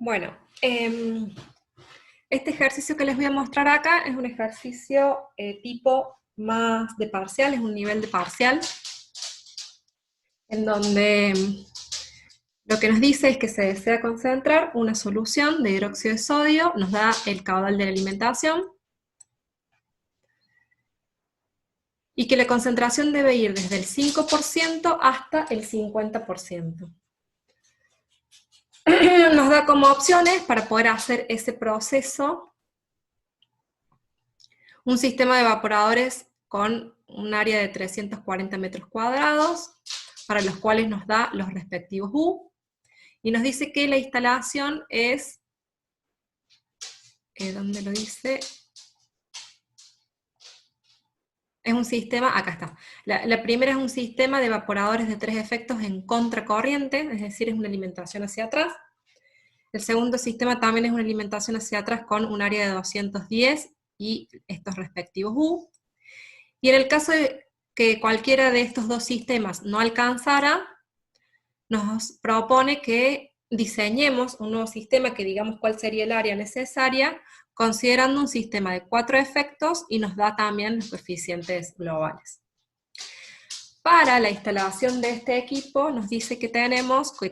Bueno, este ejercicio que les voy a mostrar acá es un ejercicio tipo más de parcial, es un nivel de parcial, en donde lo que nos dice es que se desea concentrar una solución de hidróxido de sodio, nos da el caudal de la alimentación, y que la concentración debe ir desde el 5% hasta el 50%. Nos da como opciones para poder hacer ese proceso un sistema de evaporadores con un área de 340 metros cuadrados, para los cuales nos da los respectivos U, y nos dice que la instalación es, ¿dónde lo dice? Es un sistema, acá está. La primera es un sistema de evaporadores de 3 efectos en contracorriente, es decir, es una alimentación hacia atrás. El segundo sistema también es una alimentación hacia atrás con un área de 210 y estos respectivos U. Y en el caso de que cualquiera de estos dos sistemas no alcanzara, nos propone que diseñemos un nuevo sistema que digamos cuál sería el área necesaria, considerando un sistema de 4 efectos, y nos da también los coeficientes globales. Para la instalación de este equipo nos dice que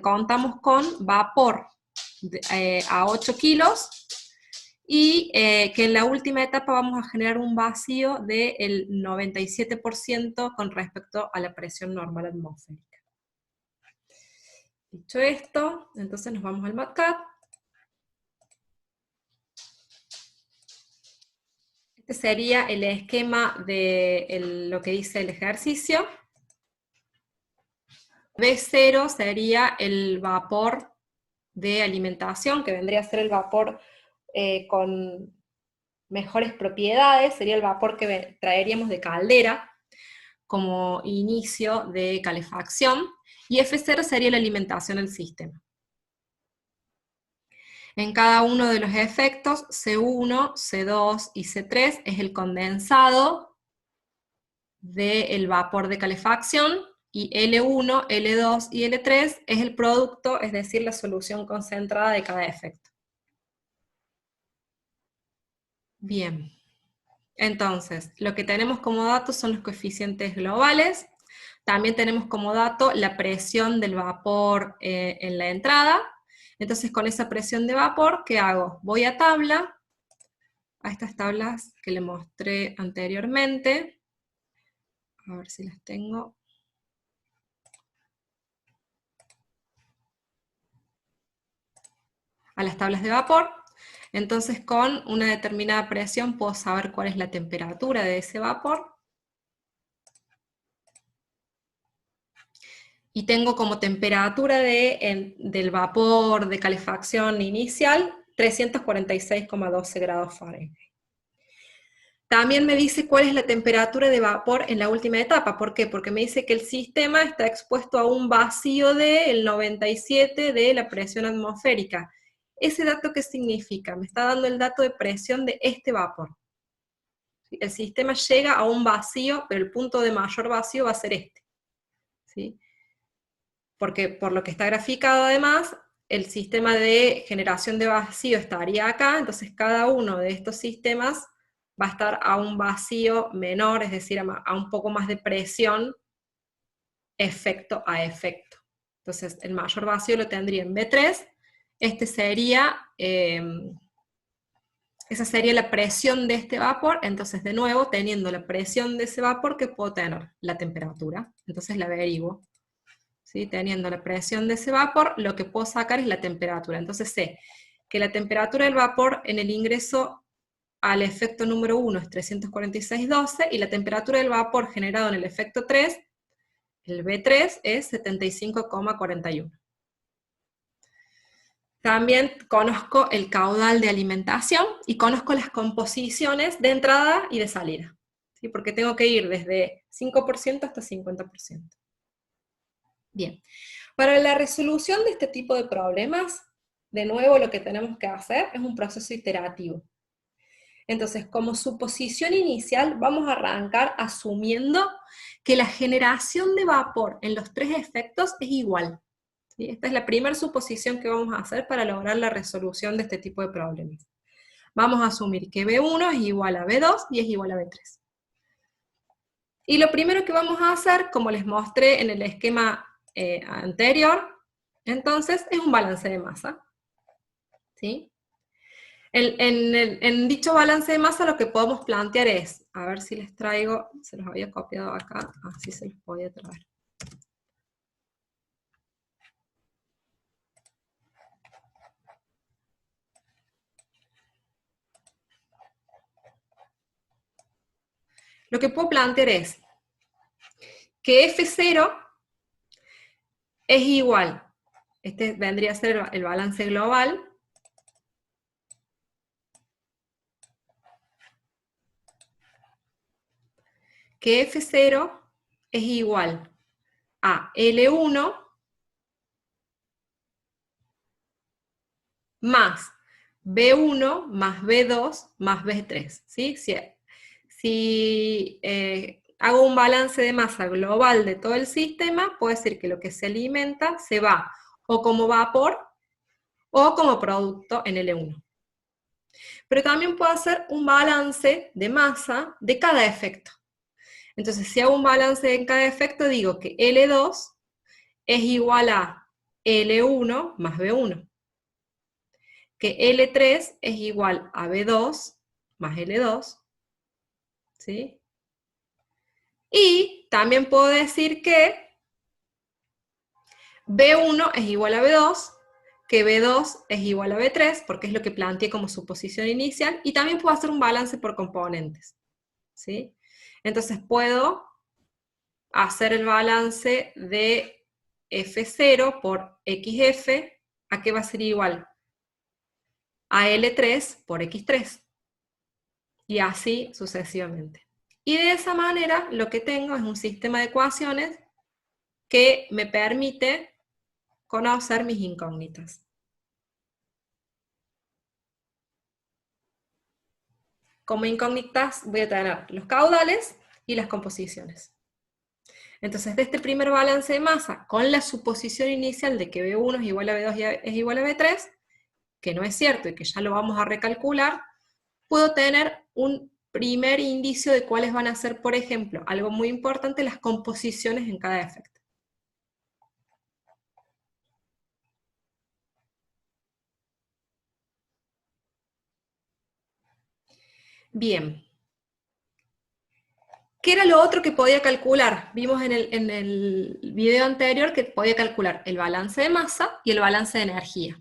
contamos con vapor a 8 kilos, y que en la última etapa vamos a generar un vacío del 97% con respecto a la presión normal atmosférica. Dicho esto, entonces nos vamos al MATLAB. Este sería el esquema de lo que dice el ejercicio. B0 sería el vapor de alimentación, que vendría a ser el vapor con mejores propiedades, sería el vapor que traeríamos de caldera como inicio de calefacción, y F0 sería la alimentación del sistema. En cada uno de los efectos, C1, C2 y C3 es el condensado del vapor de calefacción, y L1, L2 y L3 es el producto, es decir, la solución concentrada de cada efecto. Bien, entonces, lo que tenemos como datos son los coeficientes globales. También tenemos como dato la presión del vapor en la entrada. Entonces, con esa presión de vapor, ¿qué hago? Voy a tabla, a estas tablas que le mostré anteriormente. A ver si las tengo. A las tablas de vapor. Entonces, con una determinada presión puedo saber cuál es la temperatura de ese vapor. Y tengo como temperatura del vapor de calefacción inicial 346,12 grados Fahrenheit. También me dice cuál es la temperatura de vapor en la última etapa. ¿Por qué? Porque me dice que el sistema está expuesto a un vacío del 97 de la presión atmosférica. ¿Ese dato qué significa? Me está dando el dato de presión de este vapor. El sistema llega a un vacío, pero el punto de mayor vacío va a ser este. ¿Sí? Porque por lo que está graficado además, el sistema de generación de vacío estaría acá, entonces cada uno de estos sistemas va a estar a un vacío menor, es decir, a un poco más de presión, efecto a efecto. Entonces el mayor vacío lo tendría en B3, este sería, esa sería la presión de este vapor. Entonces de nuevo, teniendo la presión de ese vapor, ¿qué puedo tener? La temperatura, entonces la averiguo. ¿Sí? Teniendo la presión de ese vapor, lo que puedo sacar es la temperatura. Entonces sé que la temperatura del vapor en el ingreso al efecto número 1 es 346,12, y la temperatura del vapor generado en el efecto 3, el B3, es 75,41. También conozco el caudal de alimentación, y conozco las composiciones de entrada y de salida, ¿sí? Porque tengo que ir desde 5% hasta 50%. Bien, para la resolución de este tipo de problemas, de nuevo lo que tenemos que hacer es un proceso iterativo. Entonces, como suposición inicial, vamos a arrancar asumiendo que la generación de vapor en los 3 efectos es igual. ¿Sí? Esta es la primera suposición que vamos a hacer para lograr la resolución de este tipo de problemas. Vamos a asumir que B1 es igual a B2 y es igual a B3. Y lo primero que vamos a hacer, como les mostré en el esquema anterior, entonces, es un balance de masa. ¿Sí? En dicho balance de masa lo que podemos plantear es, a ver si les traigo, se los había copiado acá, así se los podía traer. Lo que puedo plantear es que F0 es igual, este vendría a ser el balance global, que F0 es igual a L1 más B1 más B2 más B3, ¿sí? Si hago un balance de masa global de todo el sistema, puedo decir que lo que se alimenta se va o como vapor o como producto en L1. Pero también puedo hacer un balance de masa de cada efecto. Entonces, si hago un balance en cada efecto, digo que L2 es igual a L1 más B1, que L3 es igual a B2 más L2, ¿sí? Y también puedo decir que B1 es igual a B2, que B2 es igual a B3, porque es lo que planteé como suposición inicial, y también puedo hacer un balance por componentes, ¿sí? Entonces puedo hacer el balance de F0 por XF, ¿a qué va a ser igual? A L3 por X3, y así sucesivamente. Y de esa manera lo que tengo es un sistema de ecuaciones que me permite conocer mis incógnitas. Como incógnitas voy a tener los caudales y las composiciones. Entonces, de este primer balance de masa, con la suposición inicial de que B1 es igual a B2 y es igual a B3, que no es cierto y que ya lo vamos a recalcular, puedo tener un primer indicio de cuáles van a ser, por ejemplo, algo muy importante, las composiciones en cada efecto. Bien. ¿Qué era lo otro que podía calcular? Vimos en el video anterior que podía calcular el balance de masa y el balance de energía.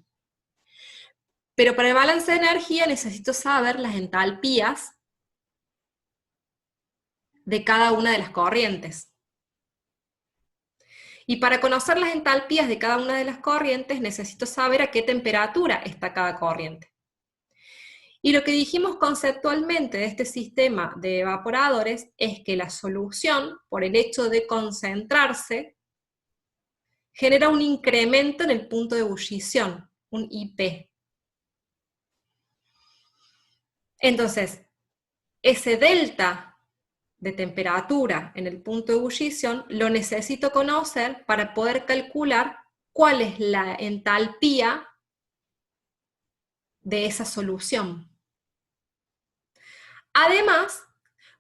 Pero para el balance de energía necesito saber las entalpías de cada una de las corrientes. Y para conocer las entalpías de cada una de las corrientes necesito saber a qué temperatura está cada corriente. Y lo que dijimos conceptualmente de este sistema de evaporadores es que la solución, por el hecho de concentrarse, genera un incremento en el punto de ebullición, un IP. Entonces, ese delta de temperatura en el punto de ebullición lo necesito conocer para poder calcular cuál es la entalpía de esa solución. Además,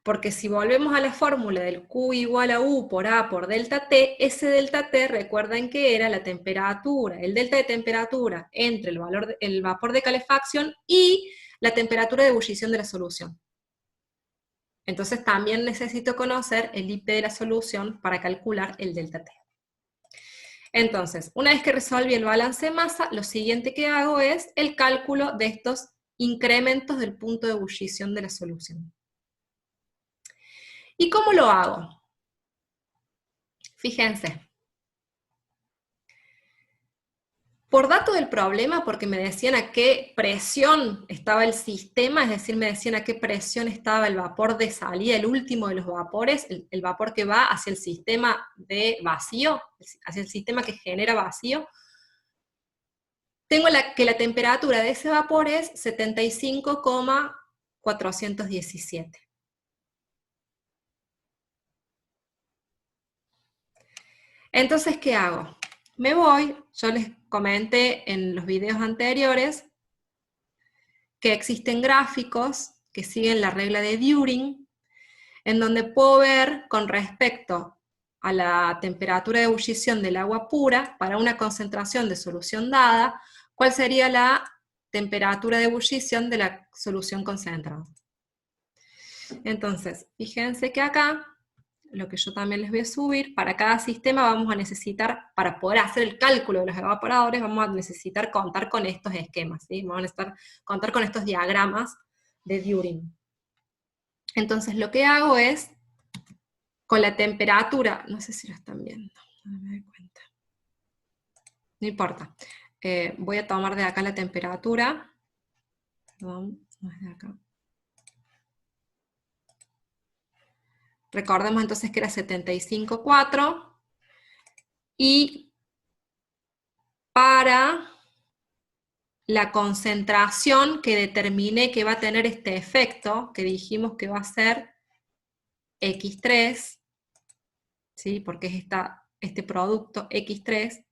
porque si volvemos a la fórmula del Q igual a U por A por delta T, ese delta T, recuerden que era la temperatura, el delta de temperatura entre el vapor de calefacción y la temperatura de ebullición de la solución. Entonces también necesito conocer el IP de la solución para calcular el delta T. Entonces, una vez que resolví el balance de masa, lo siguiente que hago es el cálculo de estos incrementos del punto de ebullición de la solución. ¿Y cómo lo hago? Fíjense. Por dato del problema, porque me decían a qué presión estaba el sistema, es decir, me decían a qué presión estaba el vapor de salida, el último de los vapores, el vapor que va hacia el sistema de vacío, hacia el sistema que genera vacío. Tengo que la temperatura de ese vapor es 75,417. Entonces, ¿qué hago? me voy, yo les comenté en los videos anteriores que existen gráficos que siguen la regla de During, en donde puedo ver con respecto a la temperatura de ebullición del agua pura, para una concentración de solución dada, cuál sería la temperatura de ebullición de la solución concentrada. Entonces, fíjense que acá, lo que yo también les voy a subir, para cada sistema vamos a necesitar, para poder hacer el cálculo de los evaporadores, vamos a necesitar contar con estos esquemas, ¿sí? Vamos a necesitar contar con estos diagramas de During. Entonces lo que hago es, con la temperatura, no sé si lo están viendo, no me doy cuenta. No importa. Voy a tomar de acá la temperatura. Perdón, no es de acá. Recordemos entonces que era 75,4. Y para la concentración que determiné que va a tener este efecto, que dijimos que va a ser X3, ¿sí? Porque es este producto X3,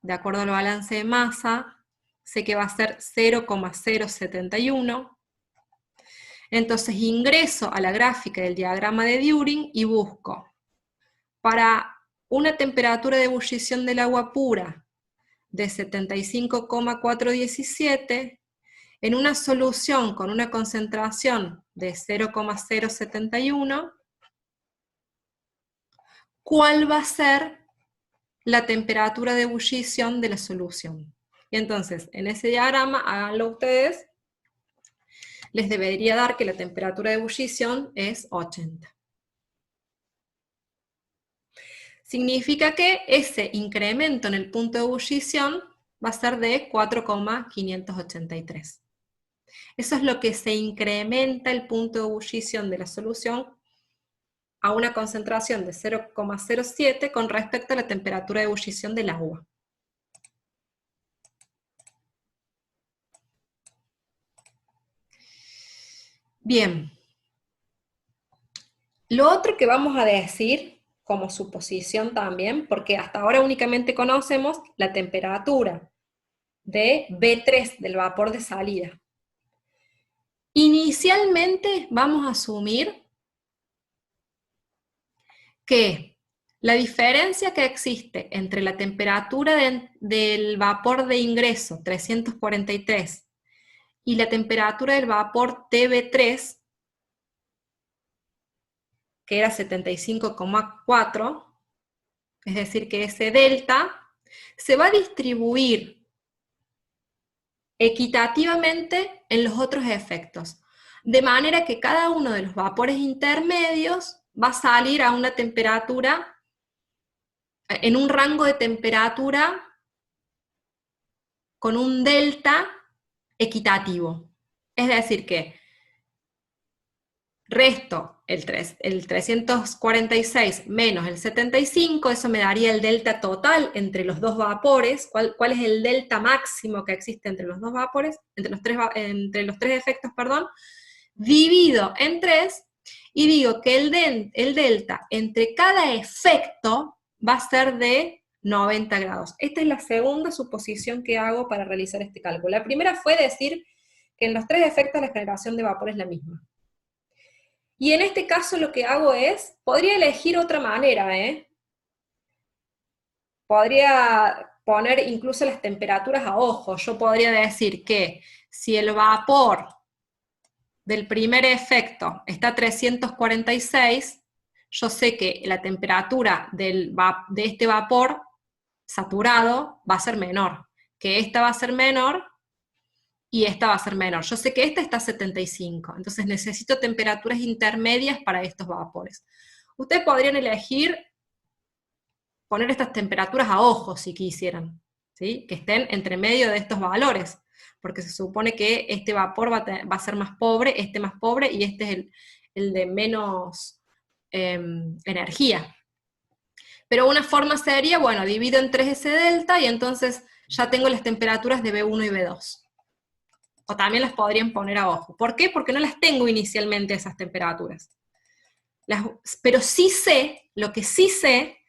de acuerdo al balance de masa, sé que va a ser 0,071. Entonces ingreso a la gráfica del diagrama de During y busco para una temperatura de ebullición del agua pura de 75,417, en una solución con una concentración de 0,071, ¿cuál va a ser la temperatura de ebullición de la solución? Y entonces, en ese diagrama, háganlo ustedes, les debería dar que la temperatura de ebullición es 80. Significa que ese incremento en el punto de ebullición va a ser de 4,583. Eso es lo que se incrementa el punto de ebullición de la solución a una concentración de 0,07 con respecto a la temperatura de ebullición del agua. Bien. Lo otro que vamos a decir como suposición también, porque hasta ahora únicamente conocemos la temperatura de B3 del vapor de salida. Inicialmente vamos a asumir que la diferencia que existe entre la temperatura del vapor de ingreso, 343, y la temperatura del vapor TB3, que era 75,4, es decir, que ese delta se va a distribuir equitativamente en los otros efectos, de manera que cada uno de los vapores intermedios va a salir a una temperatura, en un rango de temperatura con un delta equitativo. Es decir que resto el 346 menos el 75, eso me daría el delta total entre los dos vapores. ¿Cuál es el delta máximo que existe entre los dos vapores? Entre los tres efectos, perdón. Divido en 3 y digo que el delta entre cada efecto va a ser de 90 grados. Esta es la segunda suposición que hago para realizar este cálculo. La primera fue decir que en los tres efectos la generación de vapor es la misma. Y en este caso lo que hago es, podría elegir otra manera, Podría poner incluso las temperaturas a ojo. Yo podría decir que si el vapor del primer efecto está a 346, yo sé que la temperatura de este vapor saturado va a ser menor, que esta va a ser menor y esta va a ser menor. Yo sé que esta está a 75, entonces necesito temperaturas intermedias para estos vapores. Ustedes podrían elegir poner estas temperaturas a ojo si quisieran, ¿sí? Que estén entre medio de estos valores, porque se supone que este vapor va a ser más pobre, este más pobre, y este es el de menos energía. Pero una forma sería, bueno, divido en 3 ese delta, y entonces ya tengo las temperaturas de B1 y B2. O también las podrían poner a ojo. ¿Por qué? Porque no las tengo inicialmente esas temperaturas. Pero sí sé, lo que sí sé,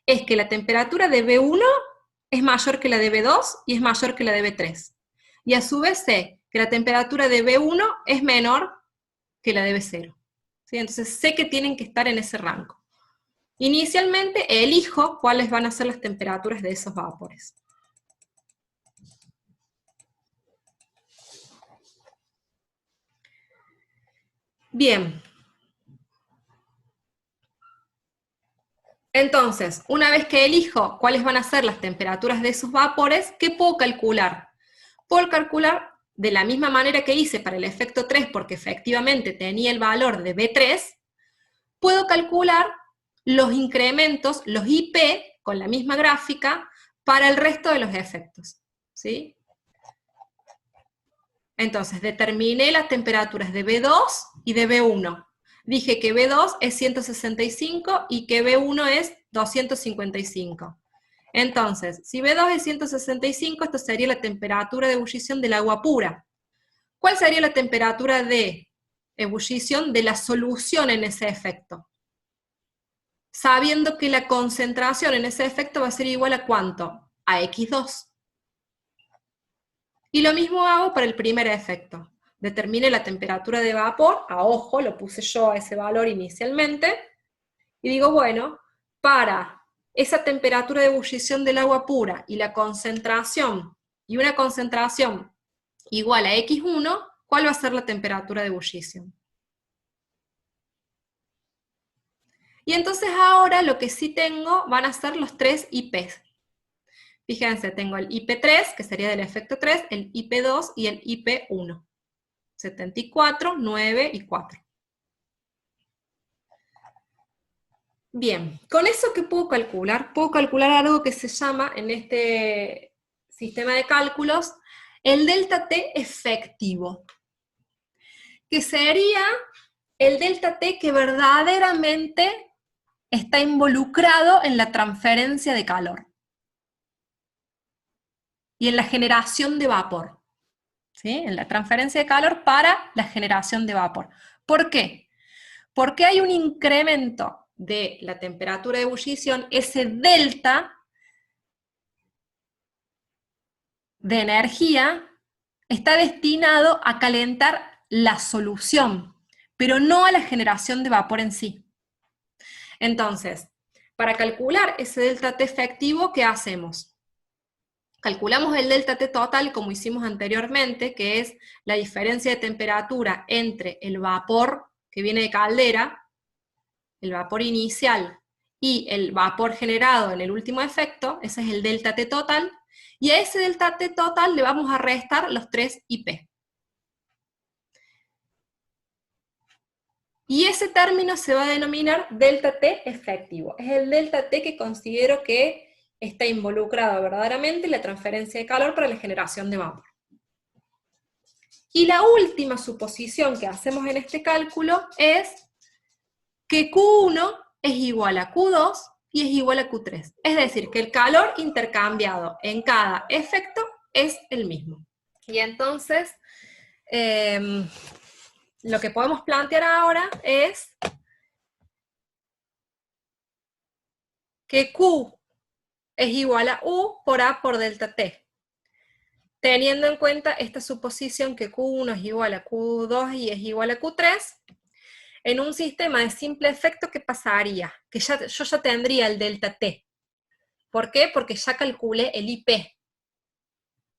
es que la temperatura de B1 es mayor que la de B2 y es mayor que la de B3. Y a su vez sé que la temperatura de B1 es menor que la de B0. ¿Sí? Entonces sé que tienen que estar en ese rango. Inicialmente elijo cuáles van a ser las temperaturas de esos vapores. Bien. Entonces, una vez que elijo cuáles van a ser las temperaturas de esos vapores, ¿qué puedo calcular? Puedo calcular de la misma manera que hice para el efecto 3, porque efectivamente tenía el valor de B3, puedo calcular los incrementos, los IP, con la misma gráfica, para el resto de los efectos. ¿Sí? Entonces, determiné las temperaturas de B2 y de B1. Dije que B2 es 165 y que B1 es 255. Entonces, si B2 es 165, esto sería la temperatura de ebullición del agua pura. ¿Cuál sería la temperatura de ebullición de la solución en ese efecto? Sabiendo que la concentración en ese efecto va a ser igual a ¿cuánto? A X2. Y lo mismo hago para el primer efecto. Determine la temperatura de vapor, a ojo, lo puse yo a ese valor inicialmente, y digo, bueno, para esa temperatura de ebullición del agua pura y la concentración, y una concentración igual a X1, ¿cuál va a ser la temperatura de ebullición? Y entonces ahora lo que sí tengo van a ser los 3 IPs. Fíjense, tengo el IP3, que sería del efecto 3, el IP2 y el IP1. 74, 9 y 4. Bien, con eso ¿qué puedo calcular? Puedo calcular algo que se llama, en este sistema de cálculos, el delta T efectivo, que sería el delta T que verdaderamente está involucrado en la transferencia de calor y en la generación de vapor. ¿Sí? En la transferencia de calor para la generación de vapor. ¿Por qué? Porque hay un incremento de la temperatura de ebullición, ese delta de energía está destinado a calentar la solución, pero no a la generación de vapor en sí. Entonces, para calcular ese delta T efectivo, ¿qué hacemos? Calculamos el delta T total como hicimos anteriormente, que es la diferencia de temperatura entre el vapor que viene de caldera, el vapor inicial, y el vapor generado en el último efecto, ese es el delta T total, y a ese delta T total le vamos a restar los 3 IP. Y ese término se va a denominar delta T efectivo. Es el delta T que considero que está involucrado verdaderamente en la transferencia de calor para la generación de vapor. Y la última suposición que hacemos en este cálculo es que Q1 es igual a Q2 y es igual a Q3. Es decir, que el calor intercambiado en cada efecto es el mismo. Y entonces, lo que podemos plantear ahora es que Q es igual a U por A por delta T. Teniendo en cuenta esta suposición que Q1 es igual a Q2 y es igual a Q3, en un sistema de simple efecto, ¿qué pasaría? Que yo ya tendría el delta T. ¿Por qué? Porque ya calculé el IP.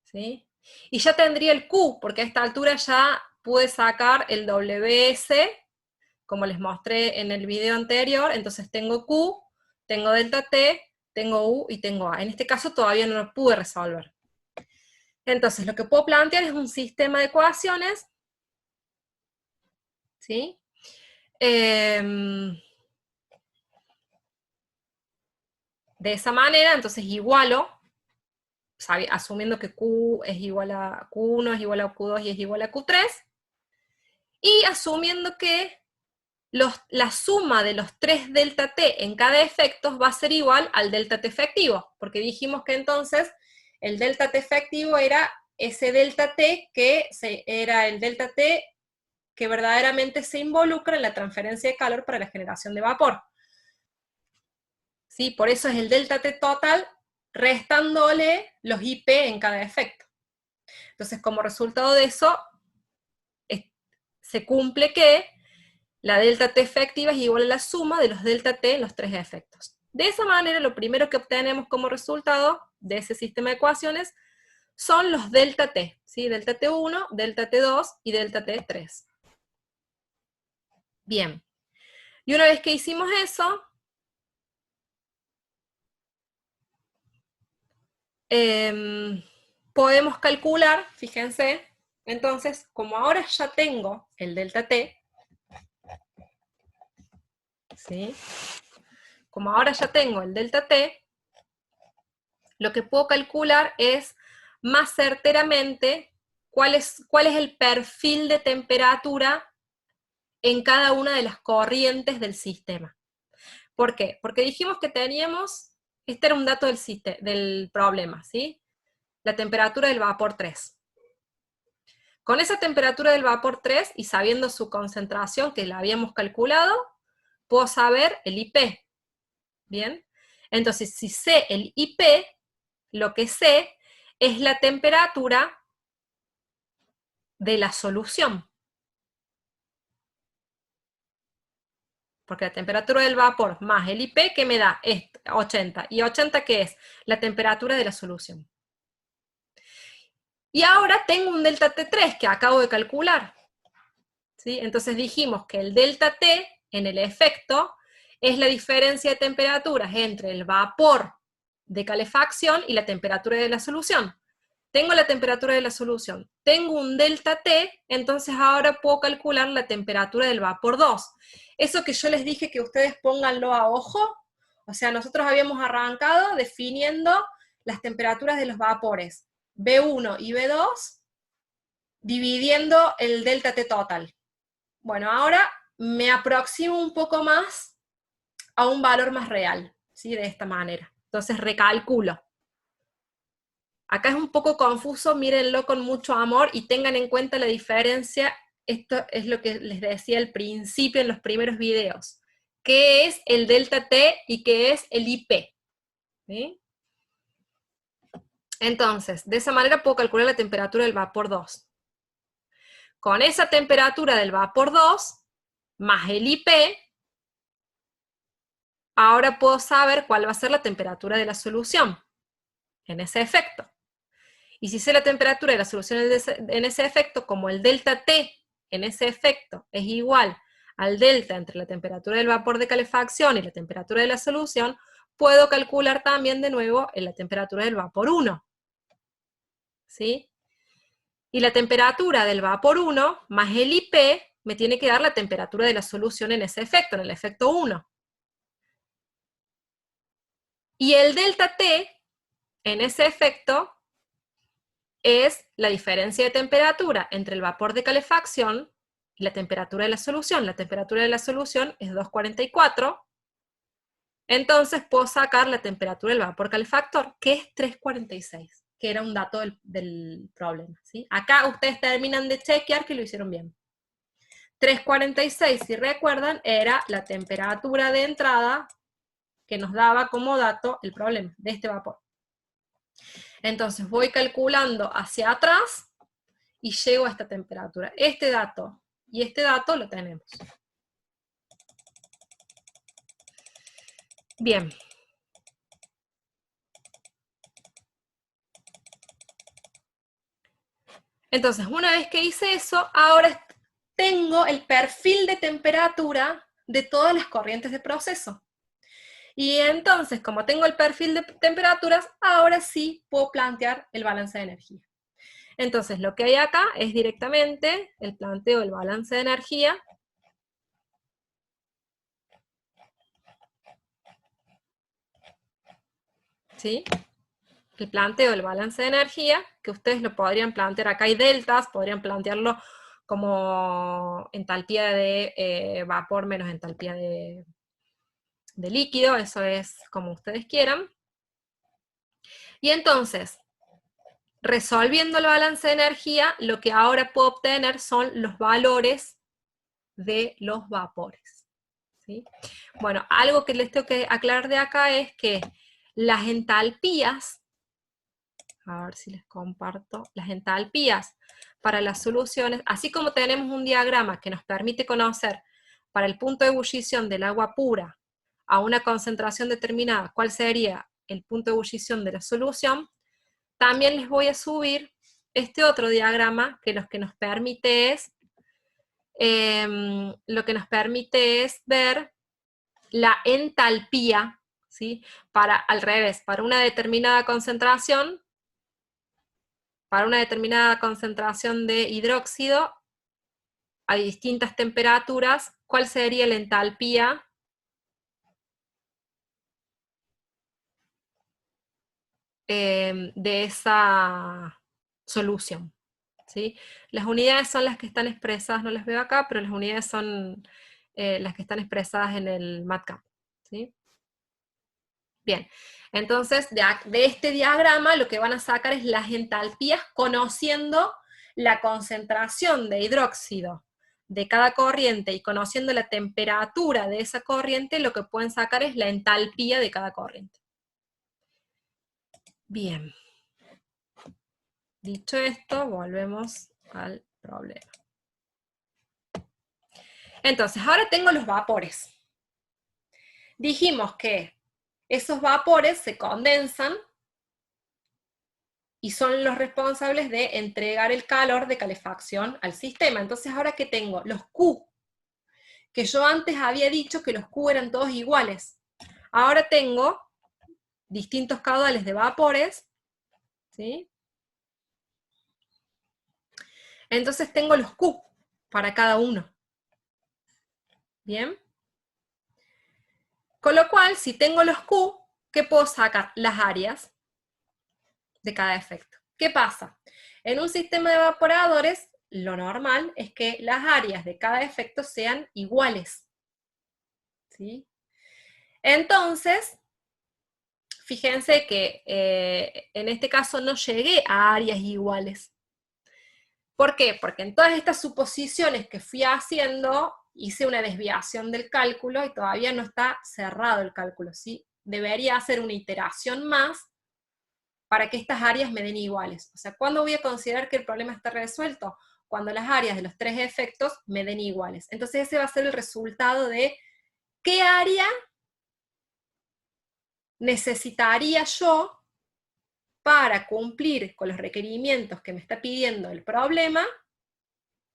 ¿Sí? Y ya tendría el Q, porque a esta altura ya pude sacar el WS, como les mostré en el video anterior. Entonces tengo Q, tengo delta T, tengo U y tengo A. En este caso todavía no lo pude resolver. Entonces lo que puedo plantear es un sistema de ecuaciones, ¿sí? De esa manera, entonces igualo, asumiendo que Q es igual a Q1, es igual a Q2 y es igual a Q3, y asumiendo que la suma de los 3 delta T en cada efecto va a ser igual al delta T efectivo, porque dijimos que entonces el delta T efectivo era ese delta T que era el delta T que verdaderamente se involucra en la transferencia de calor para la generación de vapor. ¿sí? Por eso es el delta T total restándole los IP en cada efecto. Entonces, como resultado de eso, se cumple que la delta T efectiva es igual a la suma de los delta T en los tres efectos. De esa manera, lo primero que obtenemos como resultado de ese sistema de ecuaciones son los delta T, ¿sí? Delta T1, delta T2 y delta T3. Bien. Y una vez que hicimos eso, podemos calcular, fíjense, entonces, como ahora ya tengo el delta T, ¿sí? Como ahora ya tengo el delta T, lo que puedo calcular es más certeramente cuál es el perfil de temperatura en cada una de las corrientes del sistema. ¿Por qué? Porque dijimos que teníamos, este era un dato del problema, ¿sí? La temperatura del vapor 3. Con esa temperatura del vapor 3 y sabiendo su concentración que la habíamos calculado, puedo saber el IP. ¿Bien? Entonces, si sé el IP, lo que sé es la temperatura de la solución. Porque la temperatura del vapor más el IP, ¿qué me da? 80. ¿Y 80 qué es? La temperatura de la solución. Y ahora tengo un delta T3 que acabo de calcular. ¿Sí? Entonces dijimos que el delta T en el efecto es la diferencia de temperaturas entre el vapor de calefacción y la temperatura de la solución. Tengo la temperatura de la solución, tengo un delta T, entonces ahora puedo calcular la temperatura del vapor 2. Eso que yo les dije que ustedes pónganlo a ojo, o sea, nosotros habíamos arrancado definiendo las temperaturas de los vapores, B1 y B2, dividiendo el delta T total. Bueno, ahora me aproximo un poco más a un valor más real, ¿sí? De esta manera. Entonces recalculo. Acá es un poco confuso, mírenlo con mucho amor y tengan en cuenta la diferencia. Esto es lo que les decía al principio en los primeros videos. ¿Qué es el delta T y qué es el IP? ¿Sí? Entonces, de esa manera puedo calcular la temperatura del vapor 2. Con esa temperatura del vapor 2, más el IP, ahora puedo saber cuál va a ser la temperatura de la solución en ese efecto. Y si sé la temperatura de la solución en ese efecto, como el delta T en ese efecto es igual al delta entre la temperatura del vapor de calefacción y la temperatura de la solución, puedo calcular también de nuevo la temperatura del vapor 1. ¿Sí? Y la temperatura del vapor 1 más el IP me tiene que dar la temperatura de la solución en ese efecto, en el efecto 1. Y el delta T en ese efecto es la diferencia de temperatura entre el vapor de calefacción y la temperatura de la solución. La temperatura de la solución es 244. Entonces puedo sacar la temperatura del vapor calefactor, que es 346, que era un dato del problema. ¿Sí? Acá ustedes terminan de chequear que lo hicieron bien. 346, si recuerdan, era la temperatura de entrada que nos daba como dato el problema de este vapor. Entonces voy calculando hacia atrás y llego a esta temperatura. Este dato y este dato lo tenemos. Bien. Entonces, una vez que hice eso, ahora tengo el perfil de temperatura de todas las corrientes de proceso. Y entonces, como tengo el perfil de temperaturas, ahora sí puedo plantear el balance de energía. Entonces, lo que hay acá es directamente el planteo del balance de energía. ¿Sí? El planteo del balance de energía, que ustedes lo podrían plantear, acá hay deltas, podrían plantearlo como entalpía de vapor menos entalpía de líquido, eso es como ustedes quieran. Y entonces, resolviendo el balance de energía, lo que ahora puedo obtener son los valores de los vapores. ¿sí? Bueno, algo que les tengo que aclarar de acá es que las entalpías, a ver si les comparto, las entalpías para las soluciones, así como tenemos un diagrama que nos permite conocer para el punto de ebullición del agua pura a una concentración determinada cuál sería el punto de ebullición de la solución, también les voy a subir este otro diagrama que lo que nos permite es ver la entalpía, ¿sí? Al revés, para una determinada concentración de hidróxido a distintas temperaturas, ¿cuál sería la entalpía de esa solución? ¿Sí? Las unidades son las que están expresadas, no las veo acá, pero las unidades son las que están expresadas en el MATLAB, ¿sí? Bien, entonces de este diagrama lo que van a sacar es las entalpías conociendo la concentración de hidróxido de cada corriente y conociendo la temperatura de esa corriente, lo que pueden sacar es la entalpía de cada corriente. Bien. Dicho esto, volvemos al problema. Entonces, ahora tengo los vapores. Dijimos que esos vapores se condensan y son los responsables de entregar el calor de calefacción al sistema. Entonces, ¿ahora qué tengo? Los Q, que yo antes había dicho que los Q eran todos iguales. Ahora tengo distintos caudales de vapores, ¿sí? Entonces tengo los Q para cada uno. ¿Bien? Con lo cual, si tengo los Q, ¿qué puedo sacar? Las áreas de cada efecto. ¿Qué pasa? En un sistema de evaporadores, lo normal es que las áreas de cada efecto sean iguales. ¿Sí? Entonces, fíjense que en este caso no llegué a áreas iguales. ¿Por qué? Porque en todas estas suposiciones que fui haciendo, hice una desviación del cálculo y todavía no está cerrado el cálculo, ¿sí? Debería hacer una iteración más para que estas áreas me den iguales. O sea, ¿cuándo voy a considerar que el problema está resuelto? Cuando las áreas de los tres efectos me den iguales. Entonces ese va a ser el resultado de qué área necesitaría yo para cumplir con los requerimientos que me está pidiendo el problema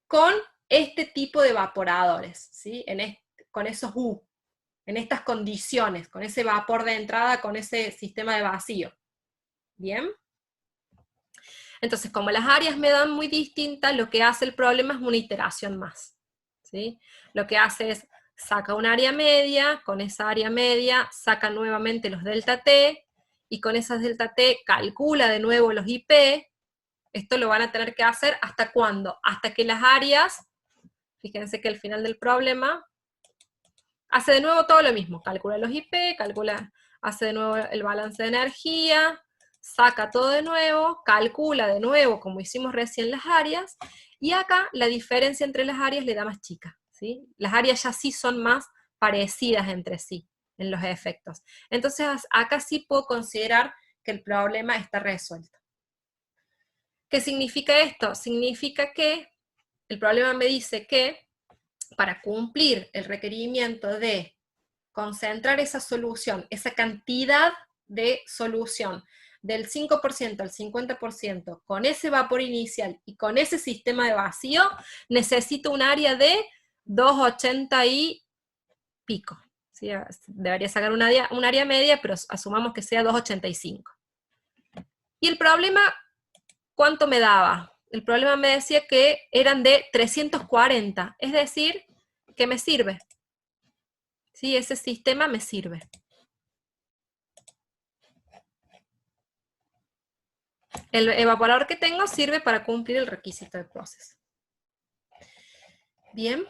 con este tipo de evaporadores, ¿sí? Con esos U, en estas condiciones, con ese vapor de entrada, con ese sistema de vacío. ¿Bien? Entonces, como las áreas me dan muy distintas, lo que hace el problema es una iteración más, ¿sí? Lo que hace es, saca un área media, con esa área media saca nuevamente los delta T, y con esas delta T calcula de nuevo los IP. Esto lo van a tener que hacer ¿hasta cuándo? Hasta que las áreas, fíjense que al final del problema, hace de nuevo todo lo mismo, calcula los IP, hace de nuevo el balance de energía, saca todo de nuevo, calcula de nuevo, como hicimos recién, las áreas, y acá la diferencia entre las áreas le da más chica, ¿sí? Las áreas ya sí son más parecidas entre sí en los efectos. Entonces acá sí puedo considerar que el problema está resuelto. ¿Qué significa esto? Significa que el problema me dice que para cumplir el requerimiento de concentrar esa solución, esa cantidad de solución del 5% al 50% con ese vapor inicial y con ese sistema de vacío, necesito un área de 280 y pico. ¿Sí? Debería sacar un área media, pero asumamos que sea 285. Y el problema, ¿cuánto me daba? El problema me decía que eran de 340, es decir, que me sirve. ¿Sí? Ese sistema me sirve. El evaporador que tengo sirve para cumplir el requisito de proceso. Bien.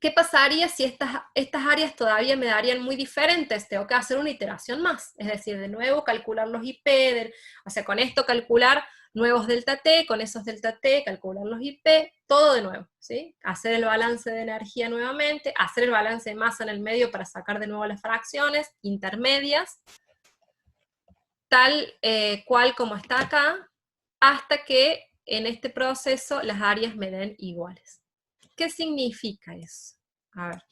¿Qué pasaría si estas áreas todavía me darían muy diferentes? Tengo que hacer una iteración más, es decir, de nuevo calcular los IP, o sea, con esto calcular nuevos delta T, con esos delta T, calcular los IP, todo de nuevo, ¿sí? Hacer el balance de energía nuevamente, hacer el balance de masa en el medio para sacar de nuevo las fracciones intermedias, tal cual como está acá, hasta que en este proceso las áreas me den iguales. ¿Qué significa eso? A ver,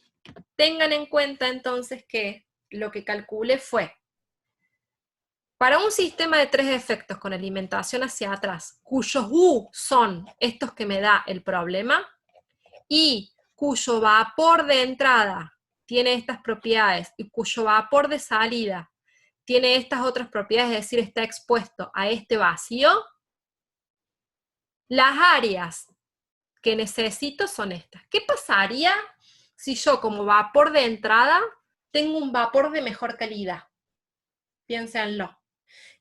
tengan en cuenta entonces que lo que calculé fue, para un sistema de 3 efectos con alimentación hacia atrás, cuyos U son estos que me da el problema, y cuyo vapor de entrada tiene estas propiedades, y cuyo vapor de salida tiene estas otras propiedades, es decir, está expuesto a este vacío, las áreas que necesito son estas. ¿Qué pasaría si yo como vapor de entrada tengo un vapor de mejor calidad? Piénsenlo.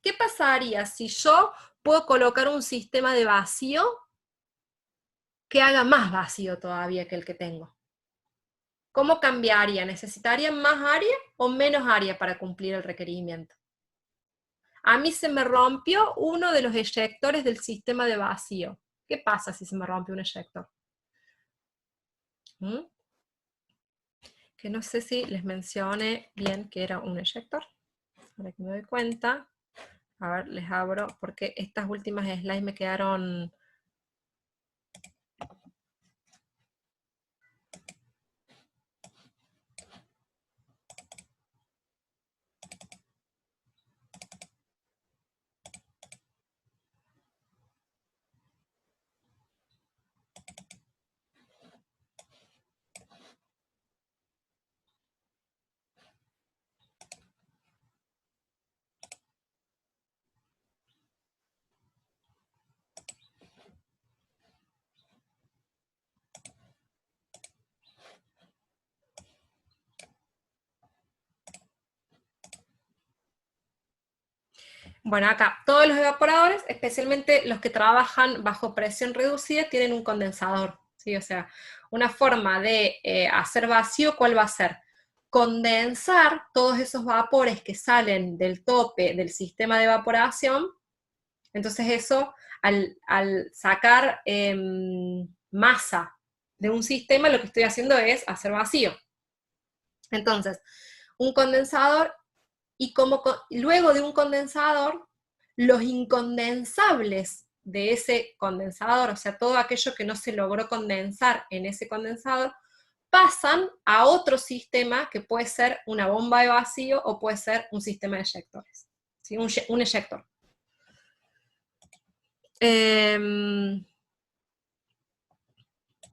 ¿Qué pasaría si yo puedo colocar un sistema de vacío que haga más vacío todavía que el que tengo? ¿Cómo cambiaría? ¿Necesitaría más área o menos área para cumplir el requerimiento? A mí se me rompió uno de los eyectores del sistema de vacío. ¿Qué pasa si se me rompe un eyector? Que no sé si les mencioné bien que era un eyector. Ahora que me doy cuenta. A ver, les abro, porque estas últimas slides me quedaron... Bueno, acá, todos los evaporadores, especialmente los que trabajan bajo presión reducida, tienen un condensador, ¿sí? O sea, una forma de hacer vacío, ¿cuál va a ser? Condensar todos esos vapores que salen del tope del sistema de evaporación. Entonces eso, al sacar masa de un sistema, lo que estoy haciendo es hacer vacío. Entonces, un condensador, y luego de un condensador, los incondensables de ese condensador, o sea, todo aquello que no se logró condensar en ese condensador, pasan a otro sistema que puede ser una bomba de vacío o puede ser un sistema de eyectores, ¿sí? Un eyector.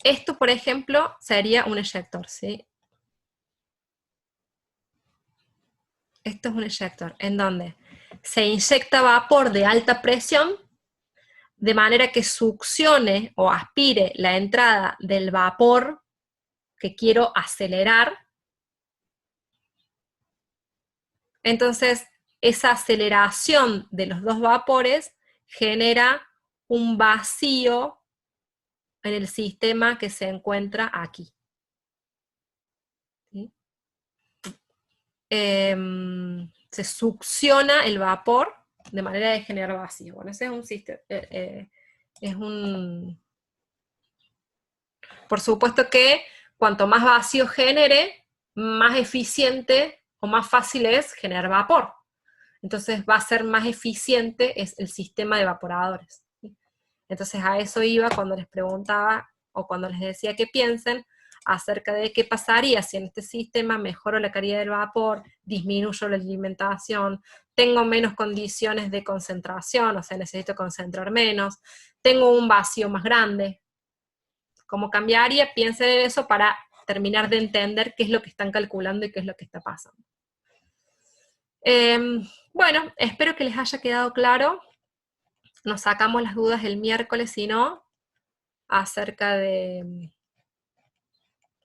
Esto, por ejemplo, sería un eyector, ¿sí? Esto es un eyector, en donde se inyecta vapor de alta presión, de manera que succione o aspire la entrada del vapor que quiero acelerar. Entonces, esa aceleración de los dos vapores genera un vacío en el sistema que se encuentra aquí. ¿Sí? Se succiona el vapor de manera de generar vacío. Bueno, ese es un sistema, por supuesto que cuanto más vacío genere, más eficiente o más fácil es generar vapor. Entonces va a ser más eficiente es el sistema de evaporadores. ¿Sí? Entonces a eso iba cuando les preguntaba, o cuando les decía que piensen acerca de qué pasaría si en este sistema mejoro la calidad del vapor, disminuyo la alimentación, tengo menos condiciones de concentración, o sea, necesito concentrar menos, tengo un vacío más grande. ¿Cómo cambiaría? Piensen en eso para terminar de entender qué es lo que están calculando y qué es lo que está pasando. Bueno, espero que les haya quedado claro. Nos sacamos las dudas el miércoles, si no, acerca de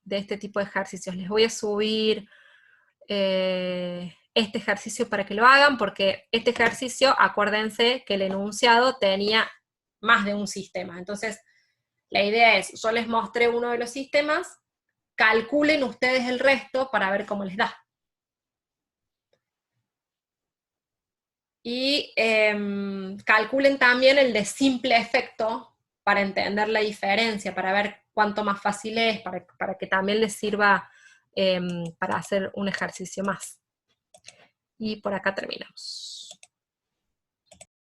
este tipo de ejercicios. Les voy a subir este ejercicio para que lo hagan, porque este ejercicio, acuérdense que el enunciado tenía más de un sistema. Entonces, la idea es, yo les mostré uno de los sistemas, calculen ustedes el resto para ver cómo les da. Y calculen también el de simple efecto para entender la diferencia, para ver cuánto más fácil es, para que también les sirva para hacer un ejercicio más. Y por acá terminamos.